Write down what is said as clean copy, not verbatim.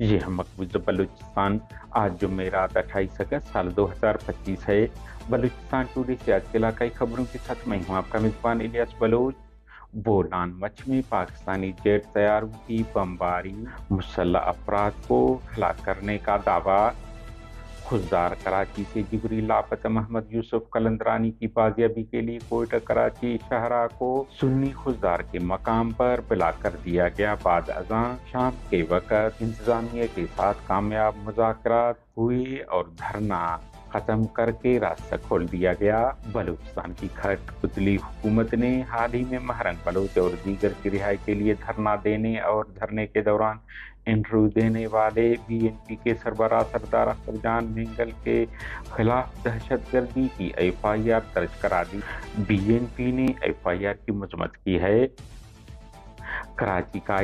یہ ہم مقبوضہ بلوچستان آج جمعرات 28 اگست سال 2025 ہے۔ بلوچستان ٹوڈے سے آج کے علاقائی خبروں کے ساتھ میں ہوں آپ کا میزبان الیاس بلوچ۔ بولان مچ میں پاکستانی جیٹ طیاروں کی بمباری، مسلح افراد کو ہلاک کرنے کا دعویٰ۔ خضدار کراچی سے جبری لاپتہ محمد یوسف قلندرانی کی بازیابی کے لیے کوئٹہ کراچی شاہراہ کو سنی خضدار کے مقام پر بلاک کر دیا گیا۔ بعد ازاں شام کے وقت انتظامیہ کے ساتھ کامیاب مذاکرات ہوئے اور دھرنا ختم کر کے راستہ کھول دیا گیا۔ بلوچستان کی کھٹ پتلی حکومت نے حال ہی میں مہرنگ بلوچ اور دیگر کی رہائی کے لیے دھرنا دینے اور دھرنے کے دوران انٹرویو دینے والے بی این پی کے سربراہ سردار اختر جان مینگل کے خلاف دہشت گردی کی ایف آئی آر درج کرا دی۔ بی این پی نے ایف آئی آر کی مذمت کی ہے۔ کراچی قائد